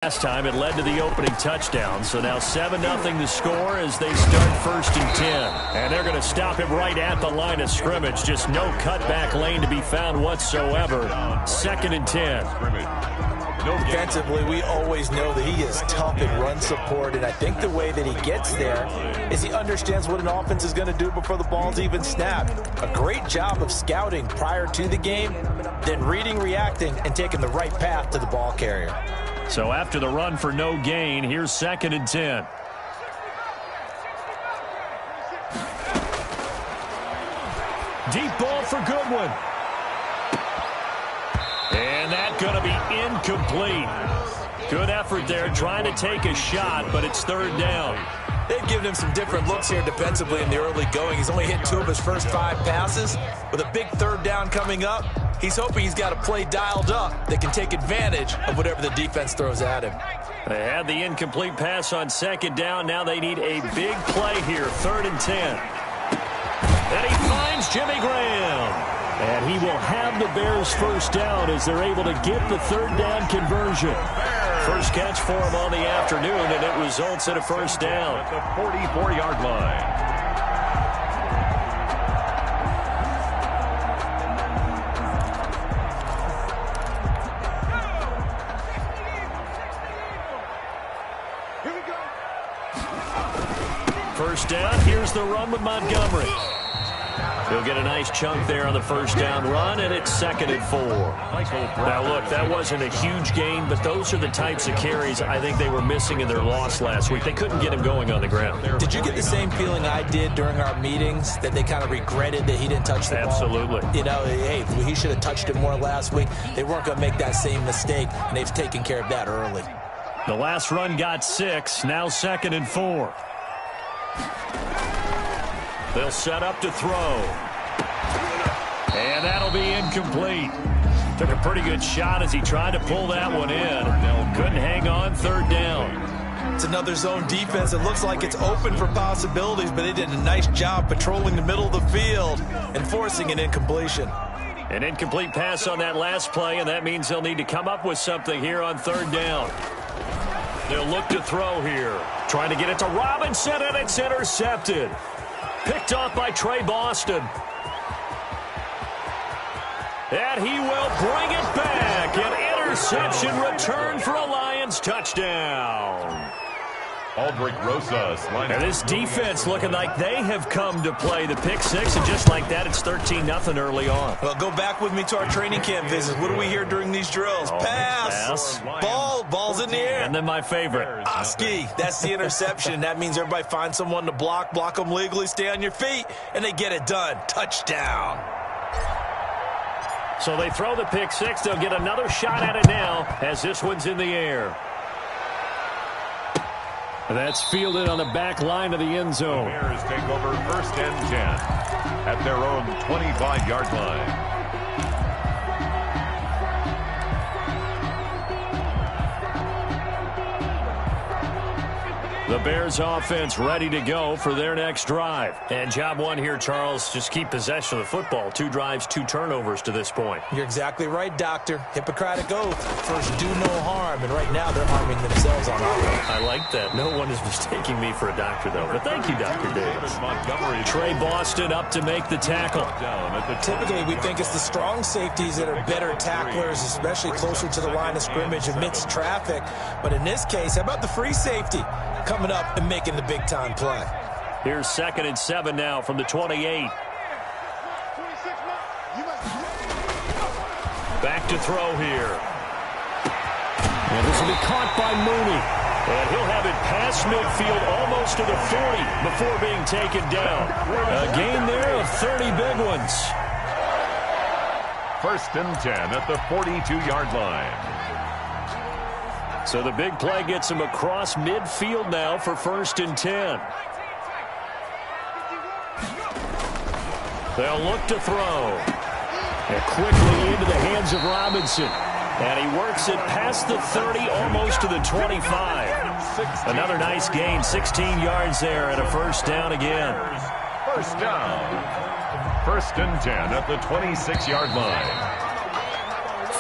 Last time it led to the opening touchdown, so now 7-0 the score as they start 1st and 10. And they're going to stop him right at the line of scrimmage. Just no cutback lane to be found whatsoever. 2nd and 10. Defensively, we always know that he is tough in run support, and I think the way that he gets there is he understands what an offense is going to do before the ball's even snapped. A great job of scouting prior to the game, then reading, reacting, and taking the right path to the ball carrier. So after the run for no gain, here's 2nd and 10. Deep ball for Goodwin. And that's going to be incomplete. Good effort there trying to take a shot, but it's 3rd down. They've given him some different looks here defensively in the early going. He's only hit 2 of his first 5 passes. With a big 3rd down coming up, he's hoping he's got a play dialed up that can take advantage of whatever the defense throws at him. They had the incomplete pass on 2nd down. Now they need a big play here, 3rd and 10. And he finds Jimmy Graham. And he will have the Bears' 1st down as they're able to get the 3rd down conversion. First catch for him on the afternoon, and it results in a 1st down. At the 44-yard line. First down, here's the run with Montgomery. He'll get a nice chunk there on the 1st down run, and it's 2nd and 4. Now, look, that wasn't a huge gain, but those are the types of carries I think they were missing in their loss last week. They couldn't get him going on the ground. Did you get the same feeling I did during our meetings, that they kind of regretted that he didn't touch the ball? Absolutely. You know, hey, he should have touched it more last week. They weren't going to make that same mistake, and they've taken care of that early. The last run got 6, now 2nd and 4. They'll set up to throw. And that'll be incomplete. Took a pretty good shot as he tried to pull that one in. Couldn't hang on, 3rd down. It's another zone defense. It looks like it's open for possibilities, but they did a nice job patrolling the middle of the field and forcing an incompletion. An incomplete pass on that last play, and that means they'll need to come up with something here on 3rd down. They'll look to throw here. Trying to get it to Robinson, and it's intercepted. Picked off by Trey Boston. And he will bring it back. An interception return for a Lions touchdown. Aldrich Rosas. And this defense looking like they have come to play the pick 6, and just like that, it's 13-0 early on. Well, go back with me to our training camp visits. What do we hear during these drills? Pass. Ball's in the air. And then my favorite. Oski, that's the interception. That means everybody finds someone to block them legally, stay on your feet, and they get it done. Touchdown. So they throw the pick 6. They'll get another shot at it now as this one's in the air. That's fielded on the back line of the end zone. The Bears take over 1st and 10 at their own 25-yard line. The Bears offense ready to go for their next drive. And job one here, Charles, just keep possession of the football. 2 drives, 2 turnovers to this point. You're exactly right, Doctor. Hippocratic oath. First, do no harm. And right now, they're harming themselves on offense. I like that. No one is mistaking me for a doctor, though. But thank you, Dr. Davis. Trey Boston up to make the tackle. Typically, we think it's the strong safeties that are better tacklers, especially closer to the line of scrimmage amidst traffic. But in this case, how about the free safety coming up and making the big-time play? Here's 2nd and 7 now from the 28. Back to throw here. And this will be caught by Mooney. And he'll have it past midfield almost to the 40 before being taken down. A gain there of 30 big ones. 1st and 10 at the 42-yard line. So the big play gets him across midfield now for 1st and 10. They'll look to throw. And quickly into the hands of Robinson. And he works it past the 30, almost to the 25. Another nice gain, 16 yards there, and a 1st down again. 1st down. 1st and 10 at the 26-yard line.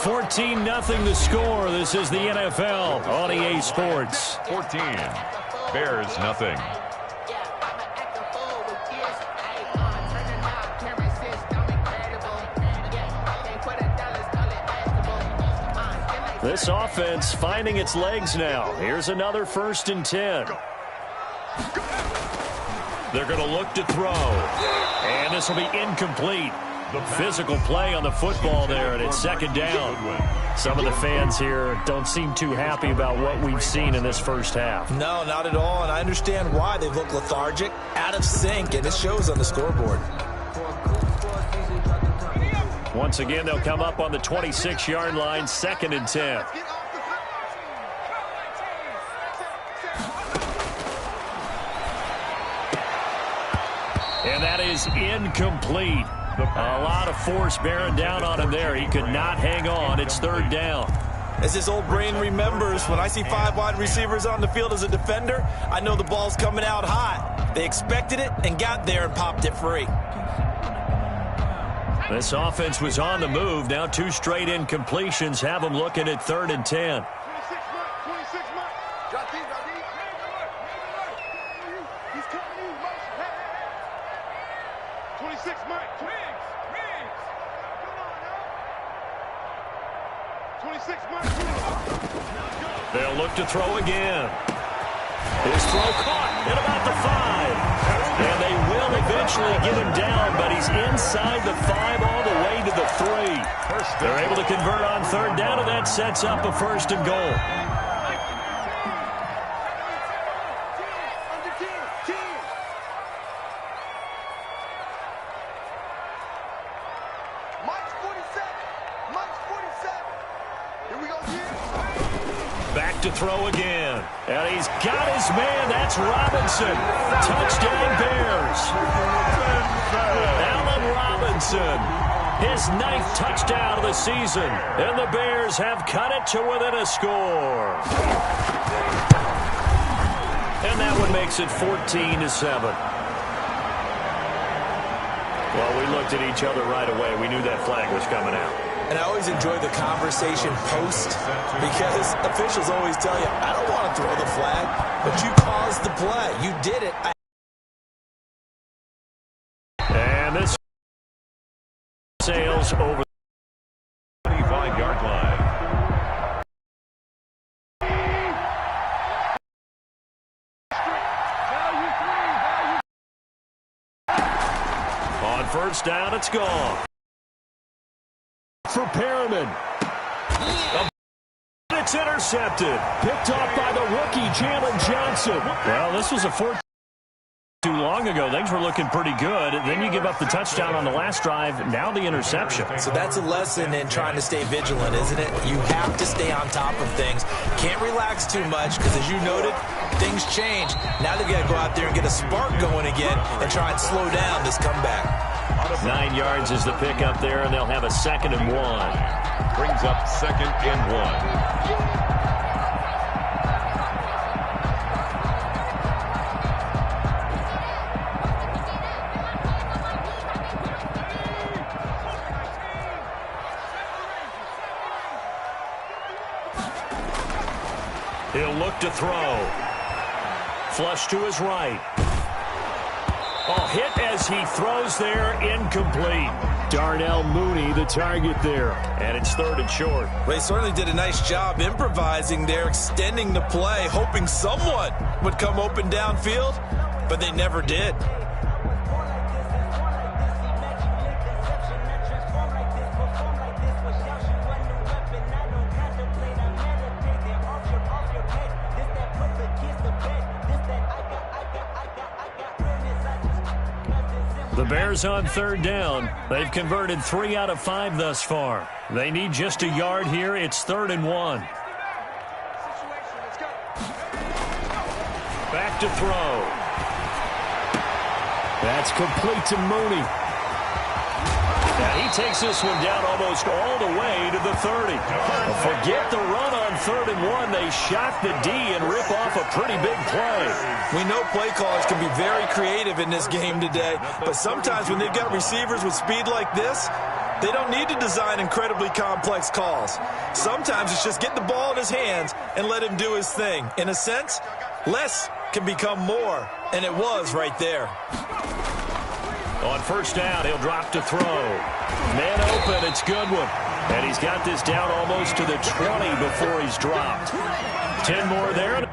14-0 the score. This is the NFL on EA Sports. 14. Bears nothing. This offense finding its legs now. Here's another 1st and 10. They're going to look to throw. And this will be incomplete. The physical play on the football there, and it's 2nd down. Some of the fans here don't seem too happy about what we've seen in this first half. No, not at all, and I understand why. They look lethargic, out of sync, and it shows on the scoreboard. Once again, they'll come up on the 26-yard line, 2nd and 10. And that is incomplete. A lot of force bearing down on him there. He could not hang on. It's 3rd down. As his old brain remembers, when I see 5 wide receivers on the field as a defender, I know the ball's coming out hot. They expected it and got there and popped it free. This offense was on the move. Now 2 straight incompletions have them looking at 3rd and 10. They'll look to throw again. His throw caught at about the 5. And they will eventually get him down, but he's inside the 5 all the way to the 3. They're able to convert on 3rd down, and that sets up a 1st and goal. Back to throw again. And he's got his man. That's Robinson. Touchdown Bears. Allen Robinson. His 9th touchdown of the season. And the Bears have cut it to within a score. And that one makes it 14-7. Well, we looked at each other right away. We knew that flag was coming out. And I always enjoy the conversation post because officials always tell you, I don't want to throw the flag, but you caused the play. You did it. And this sails over the 25-yard line. On 1st down, it's gone. For Perriman. It's intercepted. Picked off by the rookie, Jalen Johnson. Well, this was a 4 too long ago. Things were looking pretty good. Then you give up the touchdown on the last drive. Now the interception. So that's a lesson in trying to stay vigilant, isn't it? You have to stay on top of things. Can't relax too much because, as you noted, things change. Now they've got to go out there and get a spark going again and try and slow down this comeback. 9 yards is the pickup there, and they'll have a 2nd and 1. Brings up 2nd and 1. He'll look to throw. Flush to his right. Oh, hit as he throws there, incomplete. Darnell Mooney, the target there. And it's 3rd and short. Well, he certainly did a nice job improvising there, extending the play, hoping someone would come open downfield, but they never did. The Bears on 3rd down. They've converted 3 out of 5 thus far. They need just a yard here. It's 3rd and 1. Back to throw. That's complete to Mooney. And he takes this one down almost all the way to the 30. Forget the run on 3rd and 1. They shock the D and rip off a pretty big play. We know play callers can be very creative in this game today, but sometimes when they've got receivers with speed like this, They don't need to design incredibly complex calls. Sometimes it's just get the ball in his hands and let him do his thing. In a sense, less can become more, and it was right there. On first down, he'll drop to throw. Man open, it's Goodwin. And he's got this down almost to the 20 before he's dropped. 10 more there.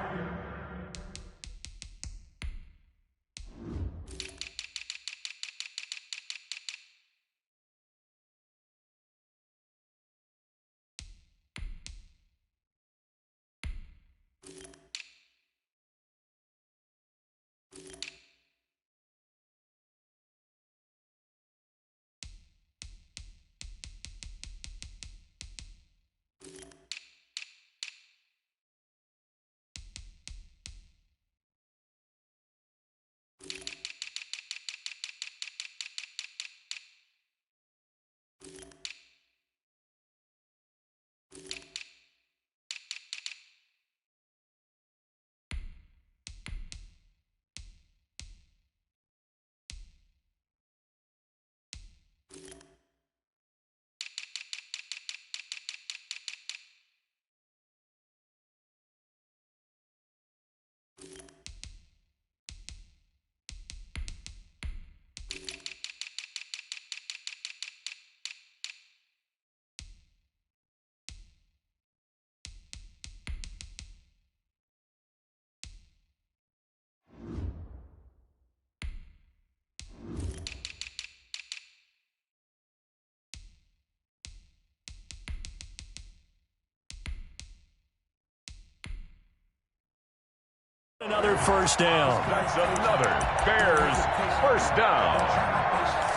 Another first down. That's another Bears first down.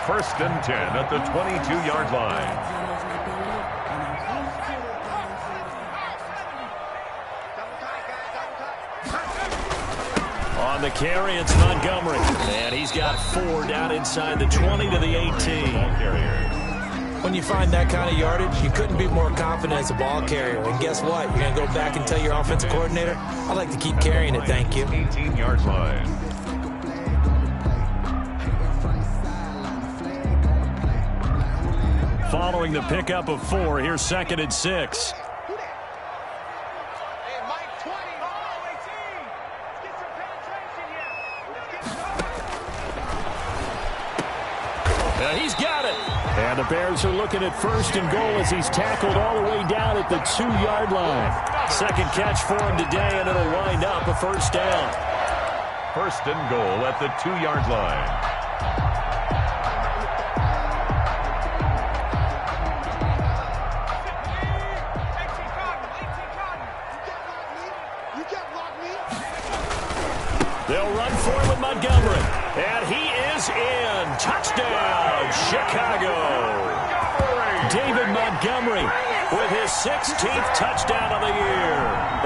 First and 10 at the 22-yard line. On the carry, it's Montgomery. And he's got 4 down inside the 20 to the 18. When you find that kind of yardage, you couldn't be more confident as a ball carrier. And guess what? You're going to go back and tell your offensive coordinator, I'd like to keep carrying it, thank you. 18-yard line. Following the pickup of 4, here's 2nd and 6. He's got it. And the Bears are looking at 1st and goal as he's tackled all the way down at the 2-yard line. Second catch for him today, and it'll wind up a first down. 1st and goal at the 2-yard line. They'll run for it with Montgomery. And he is in. Touchdown, Chicago. David Montgomery with his 16th touchdown of the year.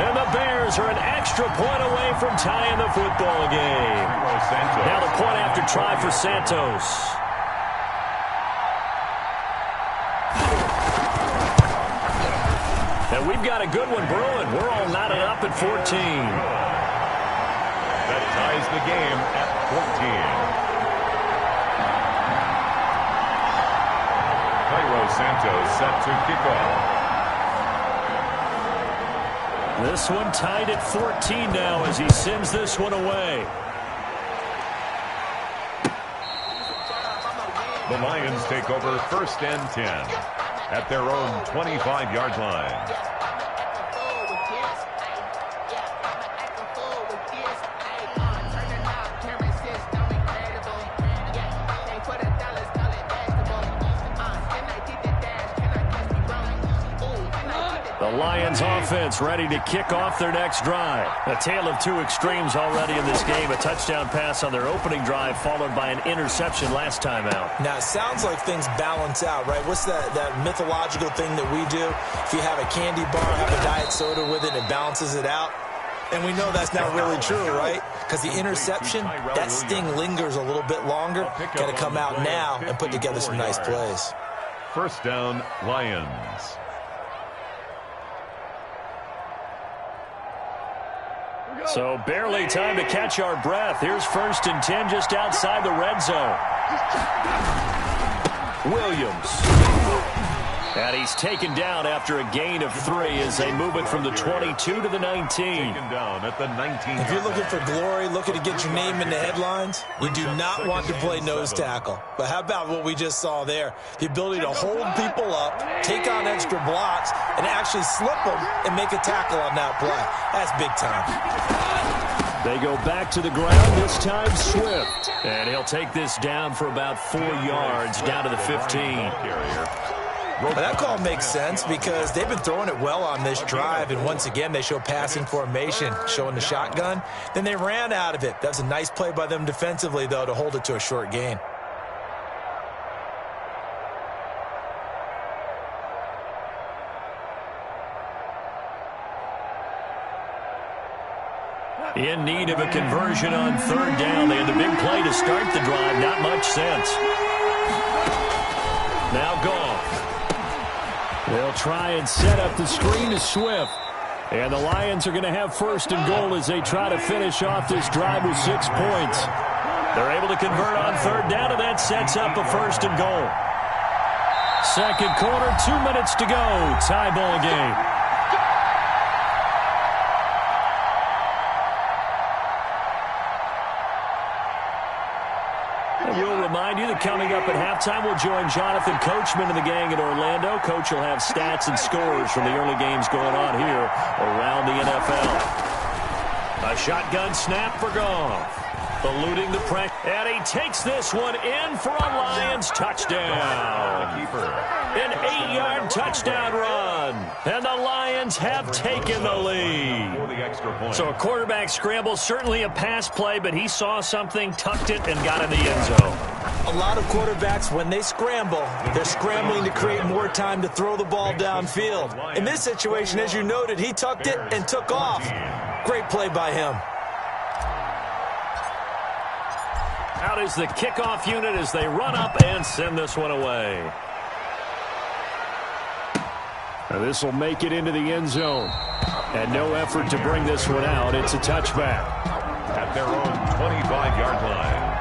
And the Bears are an extra point away from tying the football game. Now the point after try for Santos. And we've got a good one brewing. We're all knotted up at 14. That ties the game at 14. Cairo Santos set to kick off. This one tied at 14 now as he sends this one away. The Lions take over 1st and 10 at their own 25-yard line. The Lions offense ready to kick off their next drive. A tale of 2 extremes already in this game. A touchdown pass on their opening drive followed by an interception last time out. Now, it sounds like things balance out, right? What's that mythological thing that we do? If you have a candy bar, have a diet soda with it, it balances it out. And we know that's not really true, right? Because the interception, that sting lingers a little bit longer. Got to come out now and put together some nice plays. First down, Lions. So barely time to catch our breath. Here's 1st and 10 just outside the red zone. Williams. And he's taken down after a gain of 3 as they move it from the 22 to the 19. Taken down at the 19. If you're looking for glory, looking to get your name in the headlines, you do not want to play nose tackle. But how about what we just saw there? The ability to hold people up, take on extra blocks, and actually slip them and make a tackle on that play. That's big time. They go back to the ground, this time Swift. And he'll take this down for about 4 yards, down to the 15. But that call makes sense because they've been throwing it well on this drive, and once again they show passing formation, showing the shotgun. Then they ran out of it. That's a nice play by them defensively, though, to hold it to a short gain. In need of a conversion on 3rd down. They had the big play to start the drive. Not much sense. Now Goff. They'll try and set up the screen to Swift. And the Lions are going to have 1st and goal as they try to finish off this drive with 6 points. They're able to convert on 3rd down, and that sets up a 1st and goal. 2nd quarter, 2 minutes to go. Tie ball game. We'll remind you that coming up at halftime, we'll join Jonathan Coachman and the gang in Orlando. Coach will have stats and scores from the early games going on here around the NFL. A shotgun snap for Goff. Eluding the pressure. And he takes this one in for a Lions touchdown. An 8-yard touchdown run. And the Lions have taken the lead. So a quarterback scramble, certainly a pass play, but he saw something, tucked it, and got in the end zone. A lot of quarterbacks, when they scramble, they're scrambling to create more time to throw the ball downfield. In this situation, as you noted, he tucked it and took off. Great play by him. Out is the kickoff unit as they run up and send this one away. This will make it into the end zone. And no effort to bring this one out. It's a touchback. At their own 25-yard line.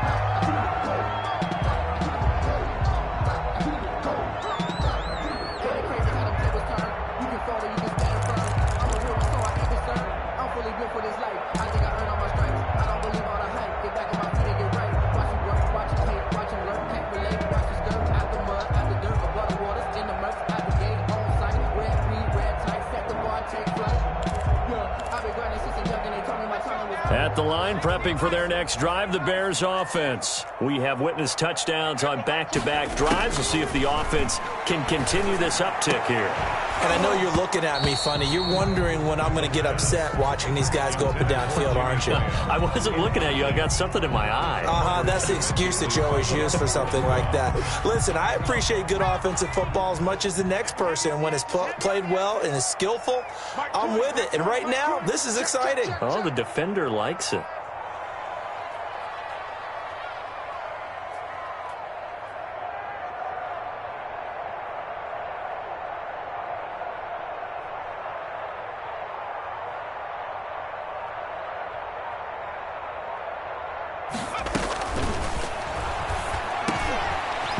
At the line, prepping for their next drive, the Bears offense. We have witnessed touchdowns on back-to-back drives. We'll see if the offense can continue this uptick here. And I know you're looking at me funny. You're wondering when I'm going to get upset watching these guys go up and down field, aren't you? I wasn't looking at you. I got something in my eye. That's the excuse that you always use for something like that. Listen, I appreciate good offensive football as much as the next person. When it's played well and is skillful, I'm with it. And right now, this is exciting. Oh, the defender likes it.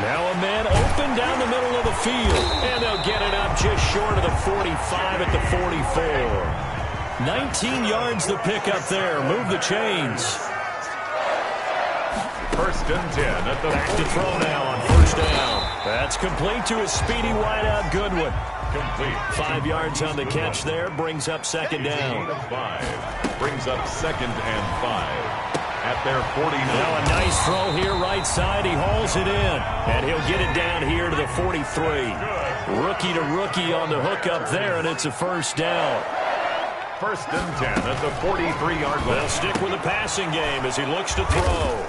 Now a man open down the middle of the field. And they'll get it up just short of the 45 at the 44. 19 yards the pick up there. Move the chains. 1st and 10 at the back to throw now on 1st down. That's complete to a speedy wideout Goodwin. Complete. 5 yards on the catch there. Brings up 2nd down. 5. Brings up 2nd and 5. At their 49. Now a nice throw here right side. He hauls it in. And he'll get it down here to the 43. Rookie to rookie on the hook up there, and it's a 1st down. 1st and 10 at the 43-yard line. They'll stick with the passing game as he looks to throw.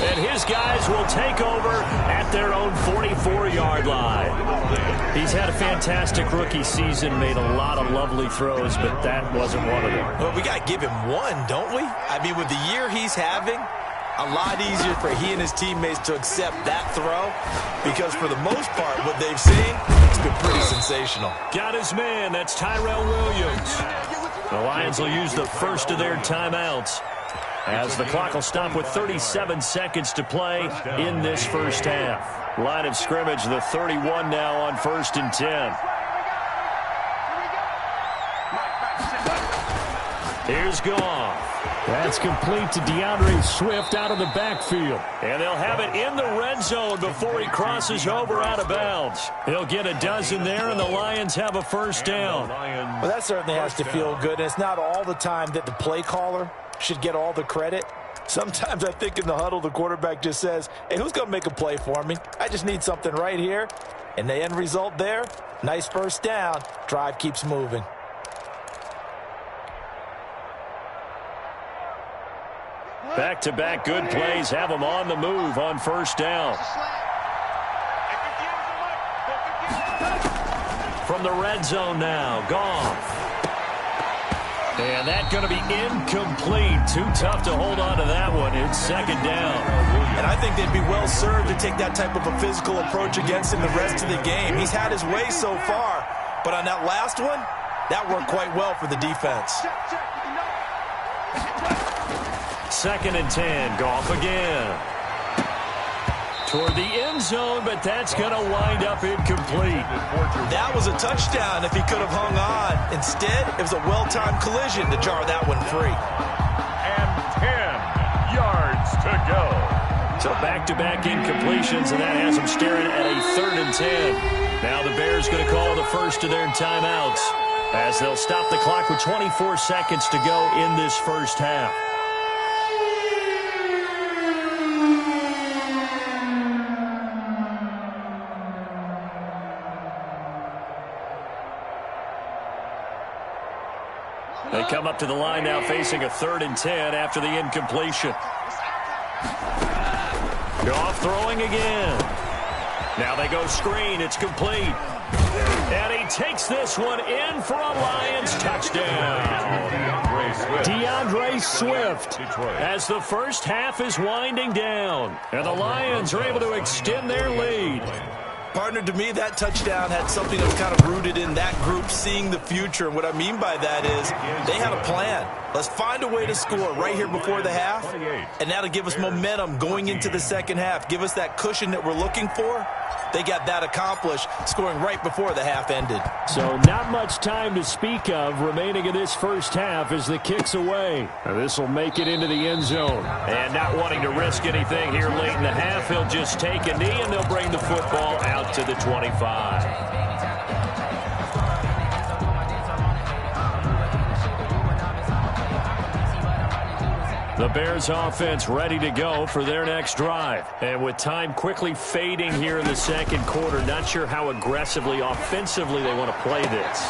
And his guys will take over at their own 44-yard line. He's had a fantastic rookie season, made a lot of lovely throws, but that wasn't one of them. Well, we got to give him one, don't we? I mean, with the year he's having, a lot easier for he and his teammates to accept that throw because for the most part, what they've seen, it's been pretty sensational. Got his man. That's Tyrell Williams. The Lions will use the first of their timeouts as the clock will stop with 37 seconds to play in this first half. Line of scrimmage, the 31 now on 1st and 10. Here's Goff. That's complete to DeAndre Swift out of the backfield. And they'll have it in the red zone before he crosses over out of bounds. He'll get a dozen there, and the Lions have a first down. Well, that certainly has to feel good. And it's not all the time that the play caller should get all the credit. Sometimes I think in the huddle, the quarterback just says, hey, who's going to make a play for me? I just need something right here. And the end result there, nice first down. Drive keeps moving. Back-to-back good plays have them on the move on first down. From the red zone now, Goff. And that's going to be incomplete. Too tough to hold on to that one. It's second down. And I think they'd be well served to take that type of a physical approach against him the rest of the game. He's had his way so far, but on that last one, that worked quite well for the defense. Second and 10, Goff again. Toward the end zone, but that's going to wind up incomplete. That was a touchdown if he could have hung on. Instead, it was a well-timed collision to jar that one free. And 10 yards to go. So back-to-back incompletions, and that has them staring at a 3rd and 10. Now the Bears going to call the first of their timeouts as they'll stop the clock with 24 seconds to go in this first half. They come up to the line now facing a 3rd and 10 after the incompletion. Goff throwing again. Now they go screen. It's complete. And he takes this one in for a Lions touchdown. DeAndre Swift as the first half is winding down. And the Lions are able to extend their lead. Partner, to me, that touchdown had something that was kind of rooted in that group seeing the future. And what I mean by that is they had a plan. Let's find a way to score right here before the half. And that'll give us momentum going into the second half. Give us that cushion that we're looking for. They got that accomplished, scoring right before the half ended. So not much time to speak of remaining in this first half as the kick's away. This will make it into the end zone. And not wanting to risk anything here late in the half, he'll just take a knee and they'll bring the football out to the 25. The Bears offense ready to go for their next drive. And with time quickly fading here in the second quarter, not sure how aggressively, offensively they want to play this.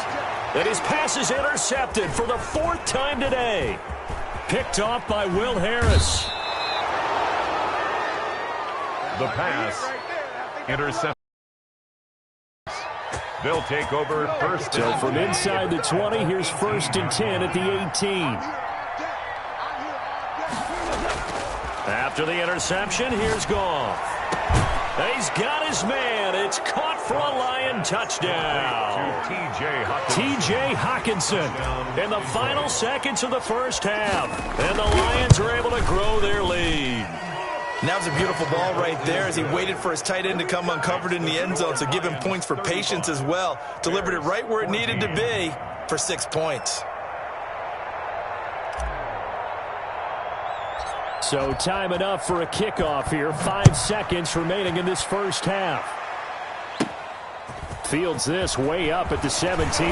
And his pass is intercepted for the 4th time today. Picked off by Will Harris. The pass intercepted. They'll take over first. So from inside the 20, here's 1st and 10 at the 18. After the interception, here's Goff. He's got his man. It's caught for a Lion touchdown. T.J. Hockenson in the final seconds of the first half. And the Lions are able to grow their lead. And that was a beautiful ball right there as he waited for his tight end to come uncovered in the end zone. So give him points for patience as well. Delivered it right where it needed to be for 6 points. So time enough for a kickoff here. 5 seconds remaining in this first half. Fields this way up at the 17.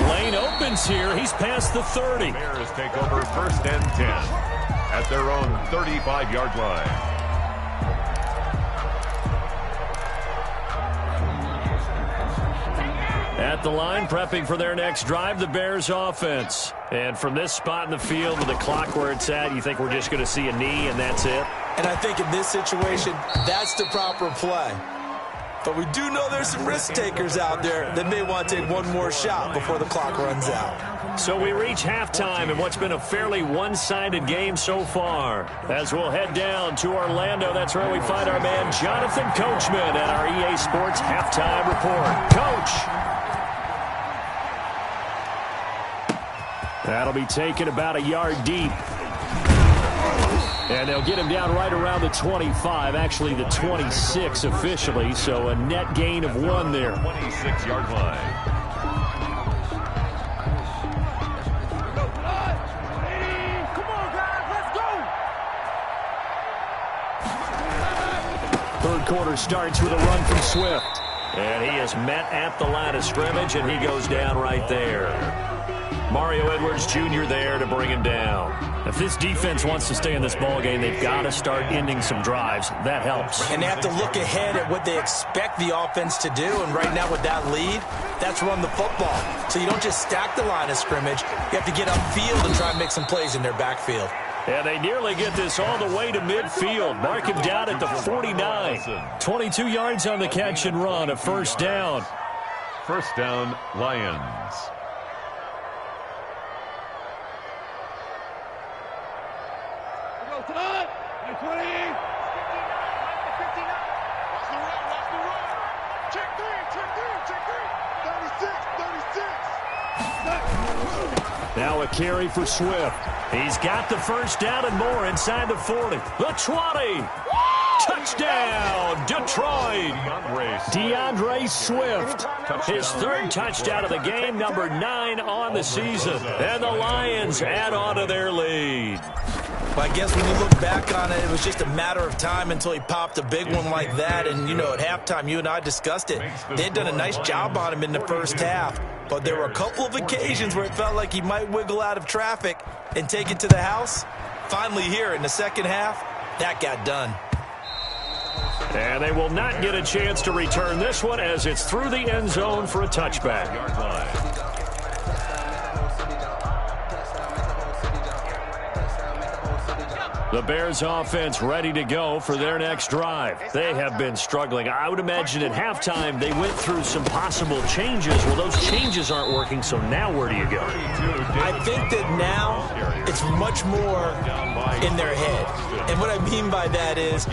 Lane opens here. He's past the 30. Bears take over 1st and 10 at their own 35-yard line. At the line, prepping for their next drive, the Bears offense. And from this spot in the field with the clock where it's at, you think we're just going to see a knee and that's it? And I think in this situation, that's the proper play. But we do know there's some risk takers out there that may want to take one more shot before the clock runs out. So we reach halftime in what's been a fairly one-sided game so far. As we'll head down to Orlando, that's where we find our man Jonathan Coachman at our EA Sports Halftime Report. Coach! That'll be taken about a yard deep. And they'll get him down right around the 25, actually the 26 officially, so a net gain of 1 there. 26-yard line. Third quarter starts with a run from Swift. And he is met at the line of scrimmage, and he goes down right there. Mario Edwards Jr. there to bring him down. If this defense wants to stay in this ballgame, they've got to start ending some drives. That helps. And they have to look ahead at what they expect the offense to do. And right now with that lead, that's run the football. So you don't just stack the line of scrimmage. You have to get upfield and try and make some plays in their backfield. And they nearly get this all the way to midfield. Mark him down at the 49. 22 yards on the catch and run, a first down. First down, Lions. Now a carry for Swift. He's got the first down and more inside the 40. The 20. Touchdown, Detroit. DeAndre Swift. His third touchdown of the game, number 9 on the season. And the Lions add on to their lead. Well, I guess when you look back on it, it was just a matter of time until he popped a big one like that. And, you know, at halftime, you and I discussed it. They had done a nice job on him in the first half. But there were a couple of occasions where it felt like he might wiggle out of traffic and take it to the house. Finally here in the second half, that got done. And they will not get a chance to return this one as it's through the end zone for a touchback. The Bears offense ready to go for their next drive. They have been struggling. I would imagine at halftime they went through some possible changes. Well, those changes aren't working, so now where do you go? I think that now it's much more in their head. And what I mean by that is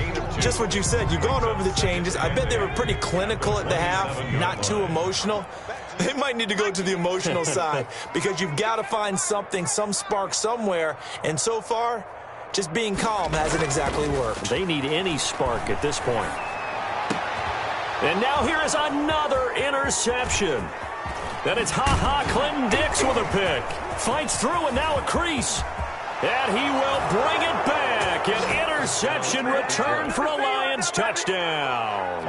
just what you said. You've gone over the changes. I bet they were pretty clinical at the half, not too emotional. They might need to go to the emotional side because you've got to find something, some spark somewhere. And so far, just being calm hasn't exactly worked. They need any spark at this point. And now here is another interception. Then it's Clinton Dix with a pick. Fights through and now a crease. And he will bring it back. An interception return for a Lions touchdown.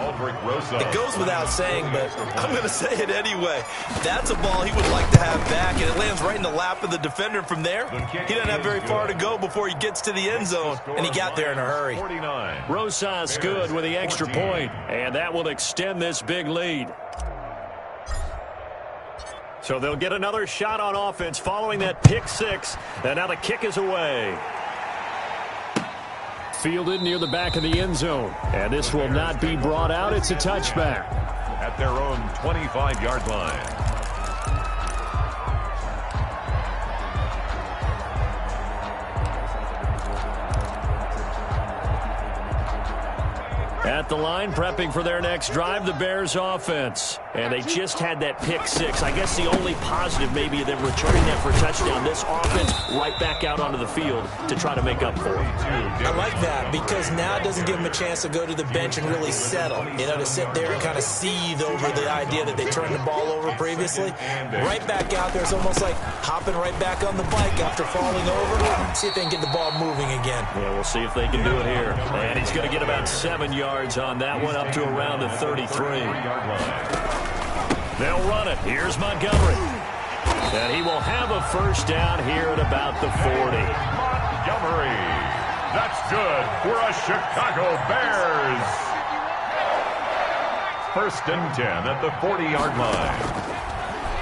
It goes without saying, but I'm going to say it anyway. That's a ball he would like to have back, and it lands right in the lap of the defender from there. He doesn't have very far to go before he gets to the end zone, and he got there in a hurry. Rosas good with the extra point, and that will extend this big lead. So they'll get another shot on offense following that pick six. And now the kick is away. Fielded near the back of the end zone. And this will not be brought out. It's a touchback. At their own 25-yard line. At the line, prepping for their next drive, the Bears offense. And they just had that pick six. I guess the only positive maybe of them returning that for a touchdown. This offense right back out onto the field to try to make up for it. I like that because now it doesn't give them a chance to go to the bench and really settle. You know, to sit there and kind of seethe over the idea that they turned the ball over previously. Right back out there, it's almost like hopping right back on the bike after falling over. See if they can get the ball moving again. Yeah, we'll see if they can do it here. And he's going to get about 7 yards on that one, up to around the 33. They'll run it. Here's Montgomery. And he will have a first down here at about the 40. Montgomery. That's good for a Chicago Bears. First and 10 at the 40-yard line.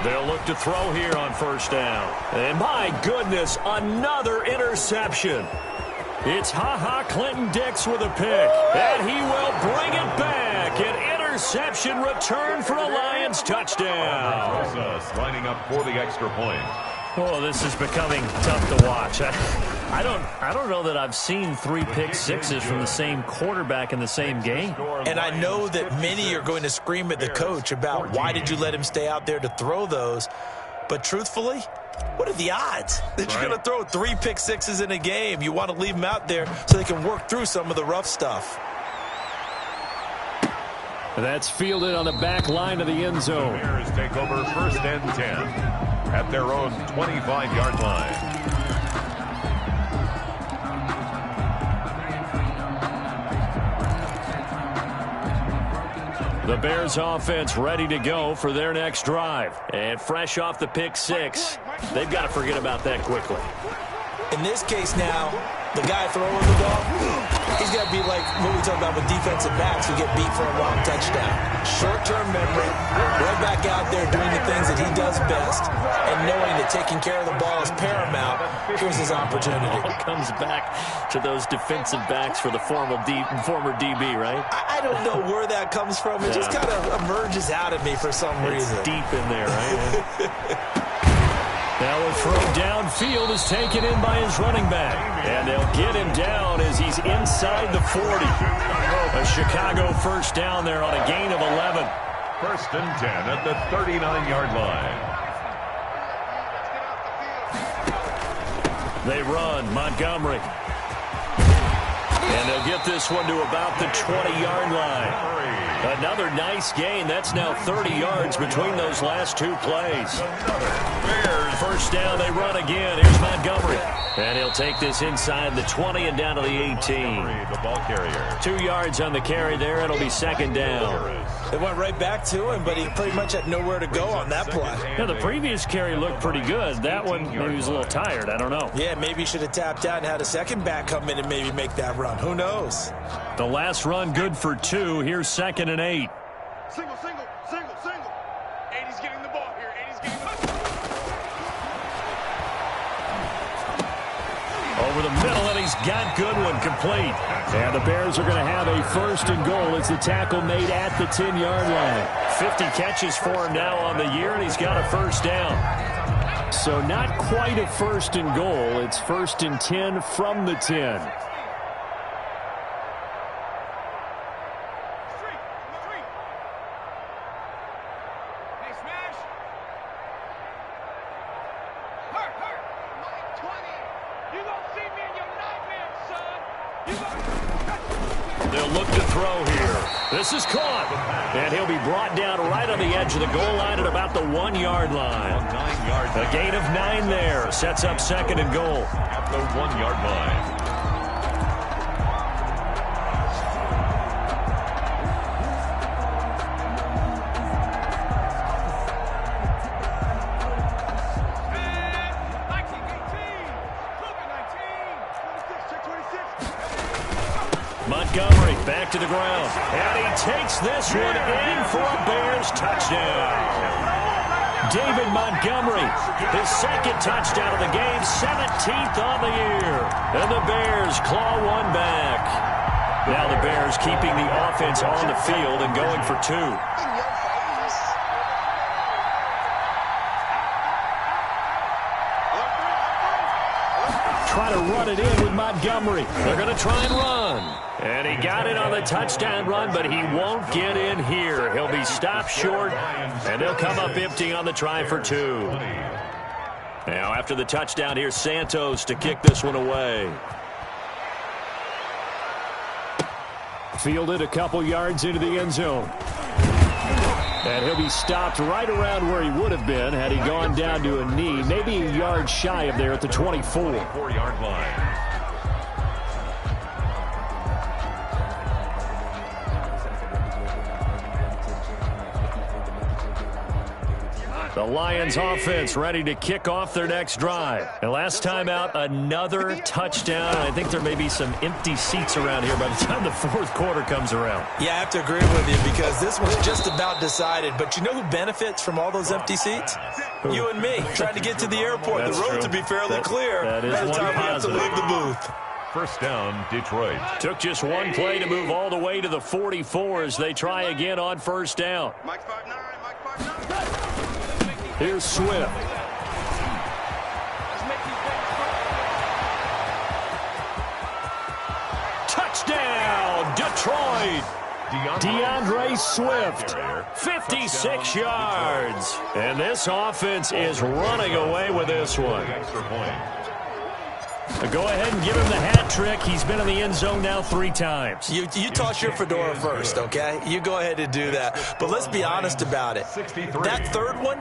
They'll look to throw here on first down. And my goodness, another interception. It's Clinton Dix with a pick. And he will bring it back. An interception return for a Lions touchdown. Lining up for the extra point. Oh, this is becoming tough to watch. I don't know that I've seen 3 pick sixes from the same quarterback in the same game. And I know that many are going to scream at the coach about why did you let him stay out there to throw those. But truthfully, What are the odds that you're going to throw 3 pick sixes in a game? You want to leave them out there so they can work through some of the rough stuff. That's fielded on the back line of the end zone. The Bears take over 1st and 10 at their own 25-yard line. The Bears offense ready to go for their next drive. And fresh off the pick 6, they've got to forget about that quickly. In this case now, the guy throwing the ball, he's got to be like what we talk about with defensive backs who get beat for a long touchdown. Short-term memory, right back out there doing the things that he does best, and knowing that taking care of the ball is paramount. Here's his opportunity. It all comes back to those defensive backs for the former DB, right? I don't know where that comes from. It just kind of emerges out of me for some reason. It's deep in there, right? Now a throw downfield is taken in by his running back. And they'll get him down as he's inside the 40. A Chicago first down there on a gain of 11. 1st and 10 at the 39-yard line. They run Montgomery. And they'll get this one to about the 20-yard line. Another nice gain. That's now 30 yards between those last 2 plays. First down, they run again. Here's Montgomery. And he'll take this inside the 20 and down to the 18. The ball carrier. 2 yards on the carry there. It'll be 2nd down. It went right back to him, but he pretty much had nowhere to go on that play. Yeah, the previous carry looked pretty good. That one, maybe he was a little tired. I don't know. Yeah, maybe he should have tapped out and had a second back come in and maybe make that run. Who knows? The last run good for 2. Here's 2nd and 8. Single. 80's getting the ball here. 80's getting the ball. Over the middle, and he's got Goodwin complete. And the Bears are going to have a 1st and goal. It's the tackle made at the 10-yard line. 50 catches for him now on the year, and he's got a 1st down. So not quite a 1st and goal. It's 1st and 10 from the 10. They'll look to throw here. This is caught. And he'll be brought down right on the edge of the goal line at about the 1-yard line. A gain of 9 there. Sets up 2nd and goal. At the 1-yard line. Montgomery back to the ground. And he takes this one in for a Bears touchdown. David Montgomery, his 2nd touchdown of the game, 17th on the year. And the Bears claw one back. Now the Bears keeping the offense on the field and going for 2. Try to run it in with Montgomery. They're going to try and run. And he got it on the touchdown run, but he won't get in here. He'll be stopped short, and they'll come up empty on the try for 2. Now, after the touchdown, here's Santos to kick this one away. Fielded a couple yards into the end zone. And he'll be stopped right around where he would have been had he gone down to a knee, maybe a yard shy of there at the 24. 4-yard line. The Lions offense ready to kick off their next drive. And last time out, another touchdown. I think there may be some empty seats around here by the time the 4th quarter comes around. Yeah, I have to agree with you because this was just about decided. But you know who benefits from all those empty seats? Who? You and me, trying to get to the airport. That's the road true. to be fairly clear that is by the one time we have to positive. leave the booth. 1st down, Detroit. Took just one play to move all the way to the 44 as they try again on 1st down. Mike 5'9", Mike 5'9". Here's Swift. Touchdown, Detroit. DeAndre Swift, 56 yards. And this offense is running away with this one. Go ahead and give him the hat trick. He's been in the end zone now 3 times. You toss your fedora first, okay? You go ahead and do that. But let's be honest about it. That third one,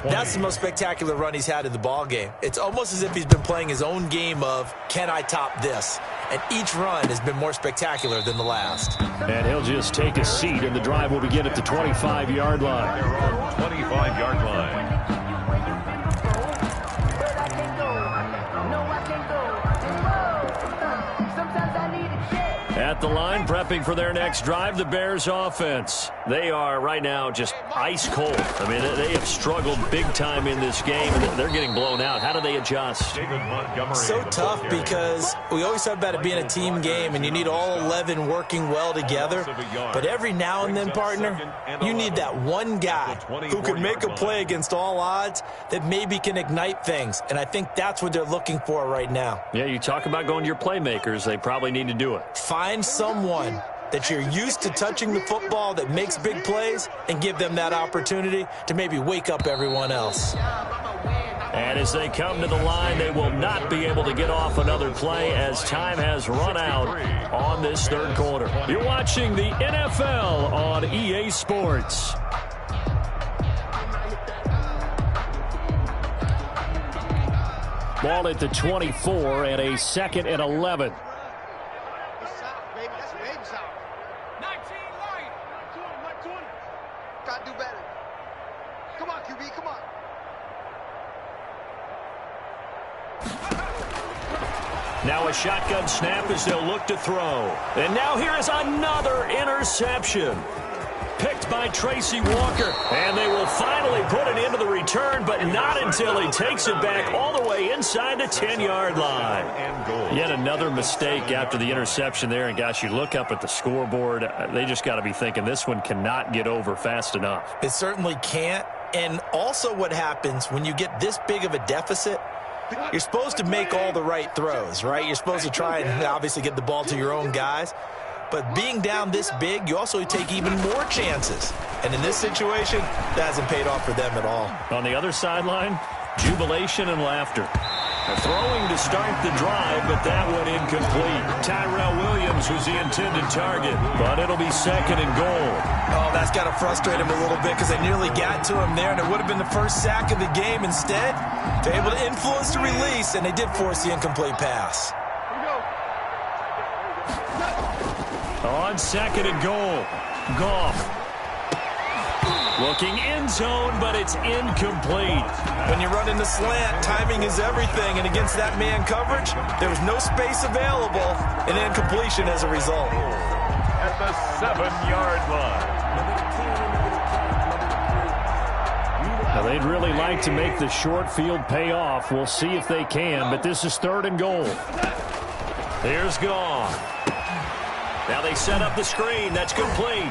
that's the most spectacular run he's had in the ball game. It's almost as if he's been playing his own game of, can I top this? And each run has been more spectacular than the last. And he'll just take a seat, and the drive will begin at the 25-yard line. 25-yard line. At the line, prepping for their next drive, the Bears offense. They are right now just ice cold. I mean, they have struggled big time in this game, and they're getting blown out. How do they adjust? So tough because we always talk about it being a team game, and you need all 11 working well together. But every now and then, partner, you need that one guy who can make a play against all odds that maybe can ignite things. And I think that's what they're looking for right now. Yeah, you talk about going to your playmakers. They probably need to do it. Find someone that you're used to touching the football that makes big plays and give them that opportunity to maybe wake up everyone else. And as they come to the line, they will not be able to get off another play as time has run out on this third quarter. You're watching the NFL on EA Sports. Ball at the 24 and a 2nd and 11. Gotta do better. Come on, QB, come on. Now a shotgun snap as they'll look to throw. And now here is another interception. Picked by Tracy Walker. And they will finally put it into the return, but not until he takes it back all the way inside the 10-yard line. Yet another mistake after the interception there. And, gosh, you look up at the scoreboard, they just got to be thinking this one cannot get over fast enough. It certainly can't. And also what happens when you get this big of a deficit, you're supposed to make all the right throws, right? You're supposed to try and obviously get the ball to your own guys. But being down this big, you also take even more chances. And in this situation, that hasn't paid off for them at all. On the other sideline, jubilation and laughter. Throwing to start the drive, but that one incomplete. Tyrell Williams was the intended target, but it'll be 2nd and goal. Oh, that's got to frustrate him a little bit because they nearly got to him there, and it would have been the first sack of the game. Instead, they're able to influence the release, and they did force the incomplete pass. On 2nd and goal, Goff. Looking end zone, but it's incomplete. When you run in the slant, timing is everything, and against that man coverage, there was no space available, and incompletion as a result. At the 7-yard line. Now they'd really like to make the short field pay off. We'll see if they can, but this is 3rd and goal. Here's Goff. Now they set up the screen. That's complete.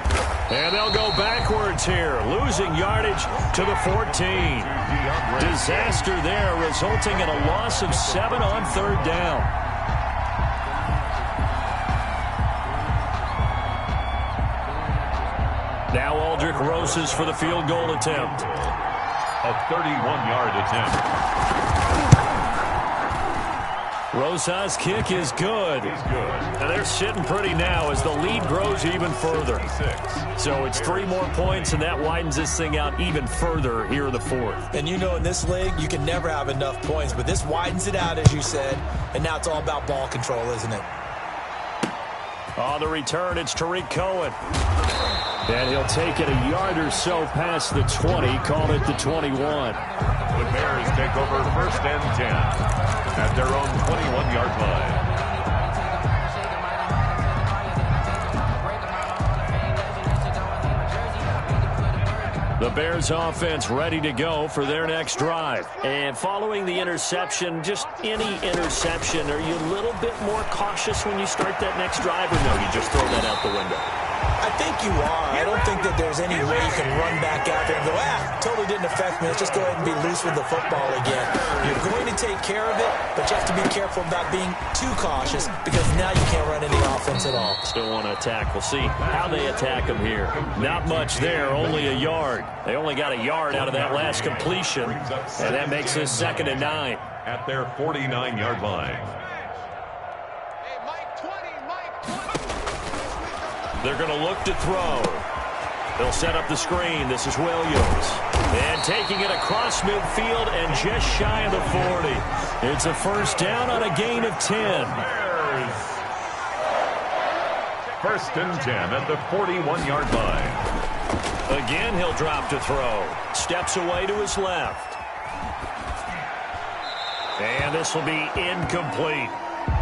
And they'll go backwards here, losing yardage to the 14. Disaster there, resulting in a loss of 7 on 3rd down. Now Aldrick Roses for the field goal attempt. A 31-yard attempt. Rosas' kick is good. And they're sitting pretty now as the lead grows even further. So it's 3 more points, and that widens this thing out even further here in the 4th. And you know in this league, you can never have enough points, but this widens it out, as you said, and now it's all about ball control, isn't it? On the return, it's Tariq Cohen. And he'll take it a yard or so past the 20, call it the 21. The Bears take over 1st and 10 at their own 21-yard line. The Bears offense ready to go for their next drive. And following the interception, just any interception, are you a little bit more cautious when you start that next drive, or no, you just throw that out the window? I think you are. I don't think that there's any way you can run back out there and go, totally didn't affect me. Let's just go ahead and be loose with the football again. You're going to take care of it, but you have to be careful about being too cautious because now you can't run any offense at all. Still want to attack. We'll see how they attack them here. Not much there, only a yard. They only got a yard out of that last completion, and that makes this 2nd and 9. At their 49-yard line. They're going to look to throw. They'll set up the screen. This is Williams. And taking it across midfield and just shy of the 40. It's a first down on a gain of 10. First and 10 at the 41-yard line. Again, he'll drop to throw. Steps away to his left. And this will be incomplete.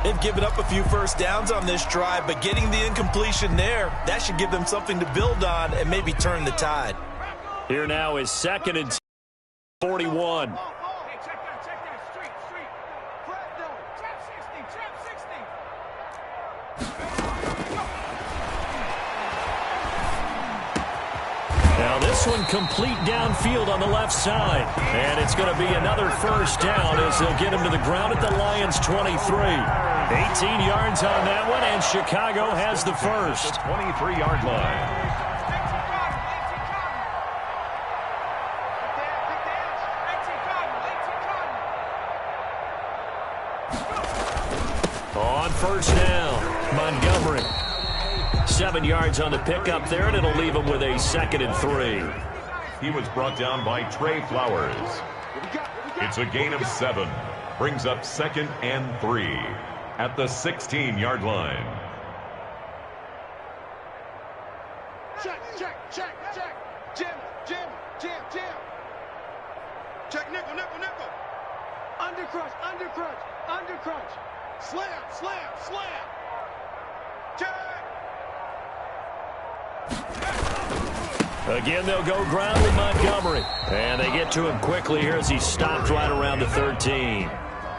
They've given up a few first downs on this drive, but getting the incompletion there, that should give them something to build on and maybe turn the tide. Here now is 2nd and 41. Now this one complete downfield on the left side. And it's going to be another first down as they'll get him to the ground at the Lions' 23. 18 yards on that one, and Chicago has the first. 23-yard line. On first down, Montgomery. 7 yards on the pickup there, and it'll leave him with a 2nd and 3. He was brought down by Trey Flowers. It's a gain of 7. Brings up 2nd and 3 at the 16-yard line. Check. Jim. Check, nickel. Undercrunch. Slam. Check. Again, they'll go ground with Montgomery. And they get to him quickly here as he stopped right around the 13.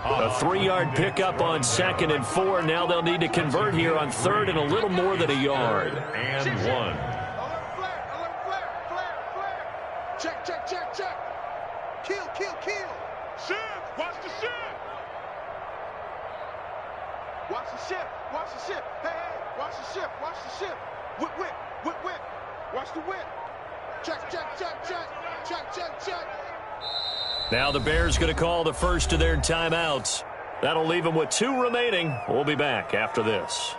A 3-yard pickup on 2nd and 4. Now they'll need to convert here on 3rd and a little more than a yard. And 1. Check. Kill. Ship. Watch the ship. Hey. Watch the ship. Whip. Watch the whip. Check. Now the Bears going to call the first of their timeouts. That'll leave them with 2 remaining. We'll be back after this.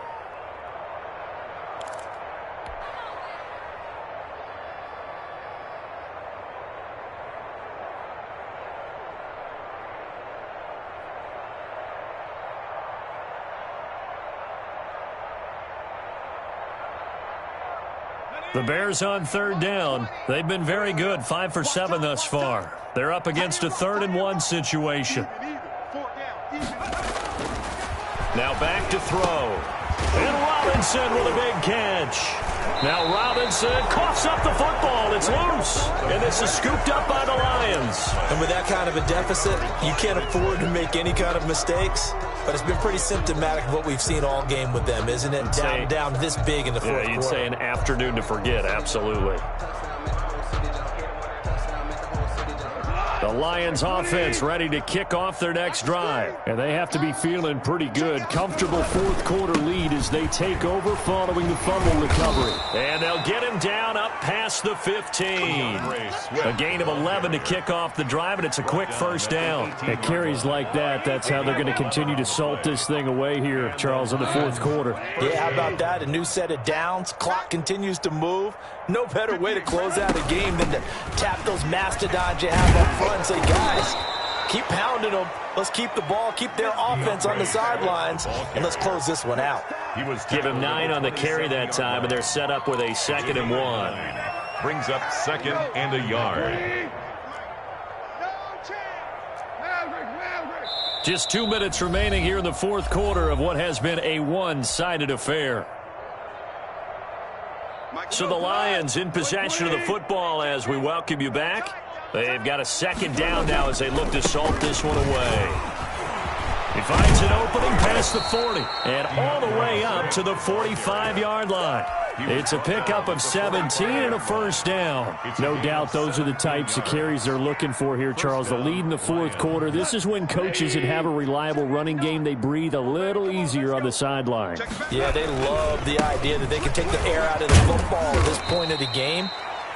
The Bears on 3rd down. They've been very good, 5 for 7 thus far. They're up against a 3rd and 1 situation. Now back to throw. And Robinson with a big catch. Now Robinson coughs up the football. It's loose. And this is scooped up by the Lions. And with that kind of a deficit, you can't afford to make any kind of mistakes. But it's been pretty symptomatic of what we've seen all game with them, isn't it? Down this big in the fourth quarter. You'd say an afternoon to forget, absolutely. The Lions offense ready to kick off their next drive. And they have to be feeling pretty good. Comfortable fourth quarter lead as they take over following the fumble recovery. And they'll get him down up past the 15. A gain of 11 to kick off the drive, and it's a quick first down. At carries like that, that's how they're going to continue to salt this thing away here, Charles, in the fourth quarter. Yeah, how about that? A new set of downs. Clock continues to move. No better way to close out a game than to tap those mastodons you have up front and say, guys, keep pounding them. Let's keep the ball, keep their offense on the sidelines, and let's close this one out. Give him 9 on the carry that time, and they're set up with a 2nd and 1. Brings up 2nd and a yard. Just 2 minutes remaining here in the fourth quarter of what has been a one-sided affair. So the Lions in possession of the football as we welcome you back. They've got a 2nd down now as they look to salt this one away. He finds an opening pass. minus the 40. And all the way up to the 45-yard line. It's a pickup of 17 and a first down. No doubt those are the types of carries they're looking for here, Charles. The lead in the fourth quarter. This is when coaches that have a reliable running game, they breathe a little easier on the sideline. Yeah, they love the idea that they can take the air out of the football at this point of the game.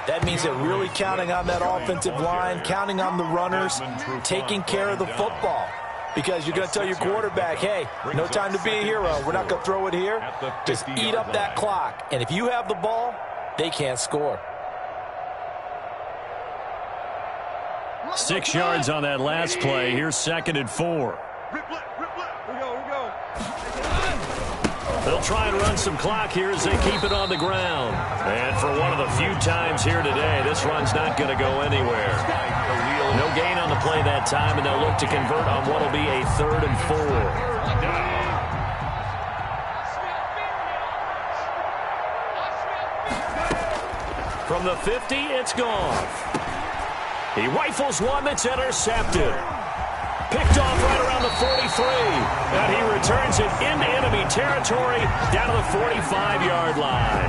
That means they're really counting on that offensive line, counting on the runners, taking care of the football. Because you're going to tell your quarterback, hey, no time to be a hero. We're not going to throw it here. Just eat up that clock. And if you have the ball, they can't score. 6 yards on that last play. Here's 2nd and 4. They'll try and run some clock here as they keep it on the ground. And for one of the few times here today, this run's not going to go anywhere. No gain on the play that time, and they'll look to convert on what will be a 3rd and 4. From the 50, it's gone. He rifles one that's intercepted. Picked off right around the 43. And he returns it into enemy territory down to the 45-yard line.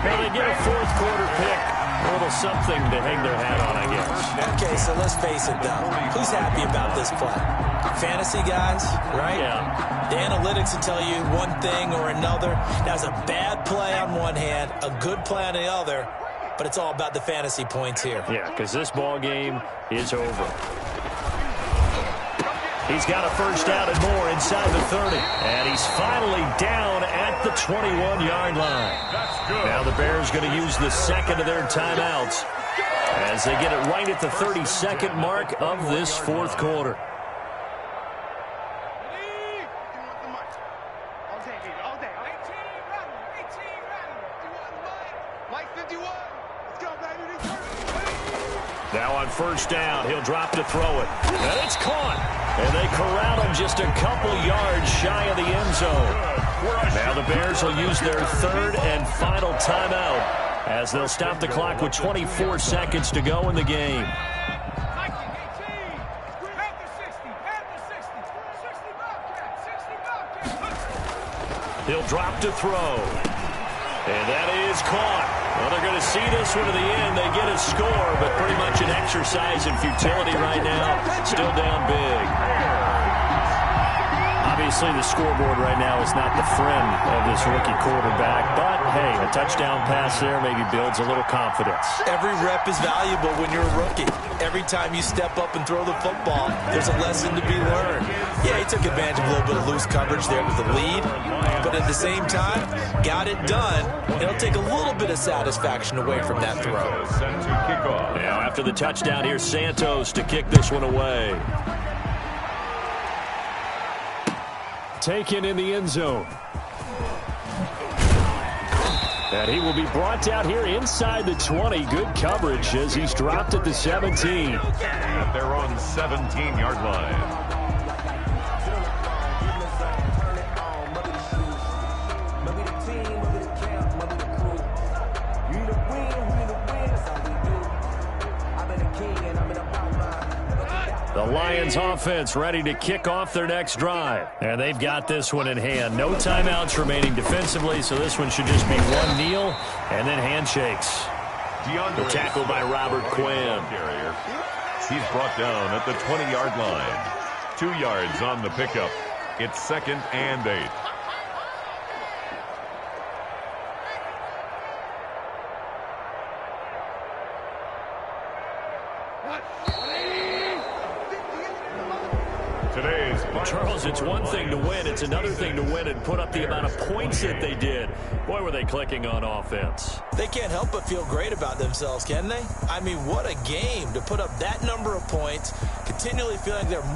Well, they get a fourth quarter pick. A little something to hang their hat on, I guess. Okay, so let's face it, though. Who's happy about this play? Fantasy guys, right? Yeah. The analytics will tell you one thing or another. That's a bad play on one hand, a good play on the other, but it's all about the fantasy points here. Yeah, because this ball game is over. He's got a first down and more inside the 30. And he's finally down at the 21-yard line. Now the Bears going to use the second of their timeouts as they get it right at the 32nd mark of this fourth quarter. Now on first down, he'll drop to throw it. And it's caught. And they corral him just a couple yards shy of the end zone. Now the Bears will use their 3rd and final timeout as they'll stop the clock with 24 seconds to go in the game. He'll drop to throw. And that is caught. Well, they're going to see this one to the end. They get a score, but pretty much an exercise in futility right now. Still down big. Obviously, the scoreboard right now is not the friend of this rookie quarterback. But, hey, a touchdown pass there maybe builds a little confidence. Every rep is valuable when you're a rookie. Every time you step up and throw the football, there's a lesson to be learned. Yeah, he took advantage of a little bit of loose coverage there with the lead. But at the same time, got it done. It'll take a little bit of satisfaction away from that throw. Now, after the touchdown, here's Santos to kick this one away. Taken in the end zone. And he will be brought down here inside the 20. Good coverage as he's dropped at the 17. At their own 17-yard line. The Lions offense ready to kick off their next drive. And they've got this one in hand. No timeouts remaining defensively, so this one should just be one kneel and then handshakes. The tackle by Robert Quinn. He's brought down at the 20-yard line. 2 yards on the pickup. It's 2nd and 8. Charles, it's one thing to win. It's another thing to win and put up the amount of points that they did. Boy, were they clicking on offense. They can't help but feel great about themselves, can they? I mean, what a game to put up that number of points, continually feeling they're